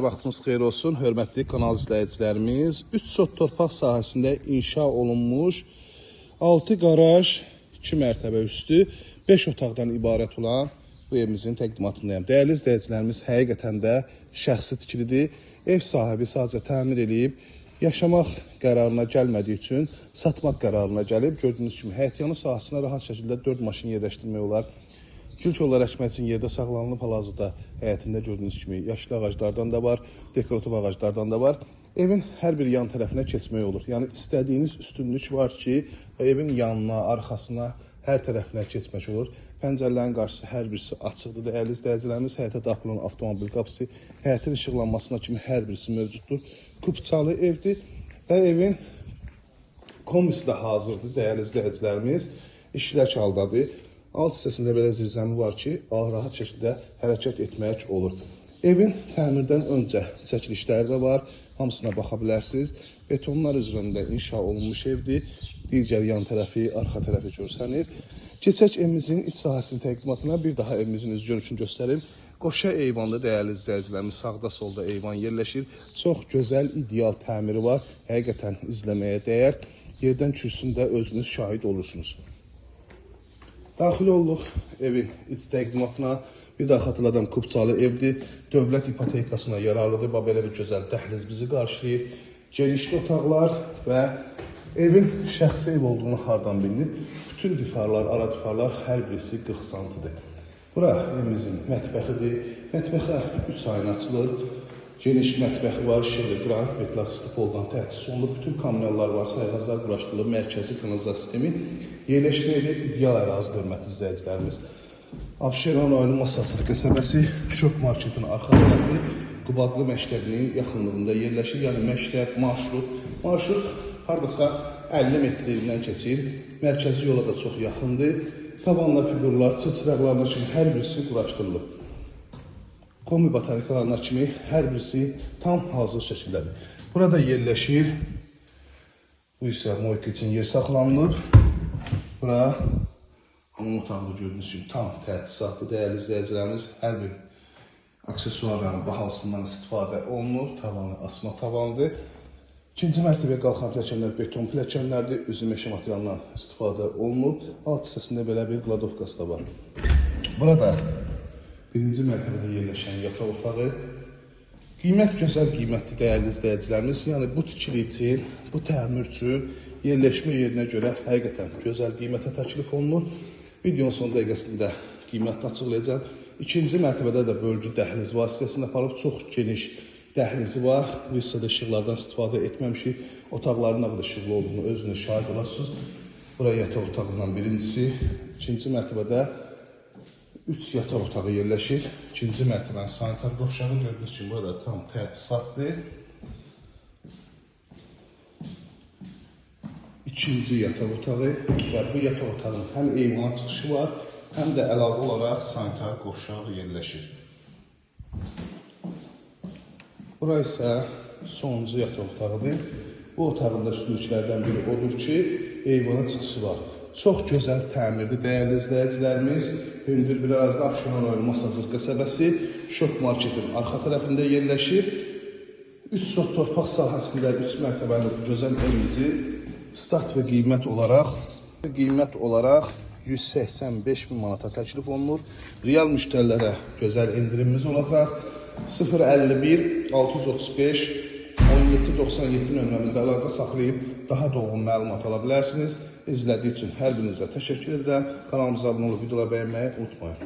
Vaxtınız xeyir olsun, hörmətli kanal izləyicilərimiz. 3 sot torpaq sahəsində inşa olunmuş 6 qaraj, 2 mərtəbə üstü, 5 otaqdan ibarət olan bu evimizin təqdimatındayım. Dəyərli izləyicilərimiz, həqiqətən də şəxsi tikilidir. Ev sahibi sadəcə təmir edib, yaşamaq qərarına gəlmədiyi üçün satmaq qərarına gəlib. Gördüyünüz kimi həyətyanı sahəsində rahat şəkildə 4 maşın yerləşdirmək olar. Gül kollar əkmək üçün yerdə saxlanılıb, hal-hazırda həyətində gördüyünüz kimi yaşlı ağaclardan da var, dekorativ ağaclardan da var. Evin hər bir yan tərəfinə keçmək olur. Yəni istədiyiniz üstünlük var ki, evin yanına, arxasına, hər tərəfinə keçmək olur. Pəncərələrin qarşısı hər birisi açıqdır. Dəyərli izləyicilərimiz, həyətə daxil olan avtomobil qapısı, həyətin işıqlanmasına kimi hər birisi mövcuddur. Kupçalı evdir və evin kombisi də hazırdır. Dəyərli izləyicilərimiz, işlək haldadır. Alt hissəsində belə zirzəmi var ki, rahat şəkildə hərəkət etmək olur. Evin təmirdən öncə çəkilişləri də var, hamısına baxa bilərsiniz. Betonlar üzərində inşa olunmuş evdir. Digər yan tərəfi, arxa tərəfi görsənir. Keçək evimizin iç sahəsinin təqdimatına, bir daha evimizin üz görünüşünü göstərim. Qoşa eyvanda dəyərli izləyicilərimiz, sağda solda eyvan yerləşir. Çox gözəl, ideal təmiri var. Həqiqətən izləməyə dəyər. Yerdən kürsündə özünüz şahid olursunuz. Daxil olduq evin iç təqdimatına. Bir daha xatırladan kupçalı evdir. Dövlət ipotekasına yararlıdır. Belə bir gözəl dəhliz bizi qarşılayır. Genişli otaqlar və evin şəxsi ev olduğunu hardan bilinir? Bütün difarlar, ara difarlar hər birisi 40 santidir. Bura evimizin mətbəxidir. Mətbəxə 3 ayın açılır. Geniş mətbəxi var, işıqlı, qranit betlər stipoldan təchiz olunub. Bütün kommunallar var, sayğaclar quraşdırılıb, mərkəzi kanalizasiya sistemi yerləşməkdə ideal ərazi hörmətli izləyicilərimiz. Abşeron rayonu Masasır qəsəbəsi Şok marketin arxa tərəfi Qubadlı məktəbinin yaxınlığında yerləşir. Yəni məktəb, marşrut hardasa 50 metrliyindən keçir. Mərkəzi yola da çox yaxındır. Tavanla figurlar, çırçıraqlarına kimi hər birisi quraşdırılıb. Kombi batarikalarına kimi hər birisi tam hazır şəkildədir. Burada yerləşir. Bu isə moyka üçün yer saxlanılır. Bura hamam otağında gördüyünüz kimi tam təchizatlı, dəyərli izləyicilərimiz, hər bir aksesuarların bahalısından istifadə olunur. Tavanı asma tavandır. İkinci mərtəbəyə qalxan pilləkənlər beton pilləkənlərdir. Üzü meşə materialından istifadə olunub. Alt hissəsində belə bir qladovkası da var. Burada birinci mərtəbədə yerləşən yataq otağı. Qiymət gözəl qiymətli, dəyərli izləyicilərimiz. Yəni bu tikili üçün, bu təmir üçün yerləşmə yerinə görə həqiqətən gözəl qiymətə təklif olunur. Videonun son dəqiqəsində qiymətini açıqlayacağım. İkinci mərtəbədə də bölgü dəhliz vasitəsilə aparıb çox geniş dəhlizi var. Bu hissədə işıqlardan istifadə etməmişik. Otaqların nə qədər işıqlı olduğunu özünüz şahid olasınız. Buraya yataq otağından birincisi. İkinci mərtəbədə 3 yataq otağı yerləşir. İkinci mərtəbənin sanitar qovşağı gördüyünüz kimi burada tam təchizatdır. İkinci yataq otağı və bu yataq otağının həm eyvana çıxışı var, həm də əlavə olaraq sanitar qovşağı yerləşir. Bura isə sonuncu yataq otağıdır. Bu otağın da üstünlüklərdən biri odur ki, eyvana çıxışı var. Çox gözəl təmirdir, dəyərli izləyicilərimiz. Hündür bir ərazidə Abşeron rayonu Masasır qəsəbəsi Şok marketin arxa tərəfində yerləşir. 3 sot torpaq sahəsində 3 mərtəbəli bu gözəl evimizi start və qiymət olaraq 185 min manata təklif olunur. Real müştərilərə gözəl endirimimiz olacaq. 051 635 1797 nömrəmizdə əlaqə saxlayıb daha dolğun məlumat ala bilərsiniz. İzlədiyi üçün hər birinizə təşəkkür edirəm. Kanalımıza abunə olub videoları bəyənməyi unutmayın.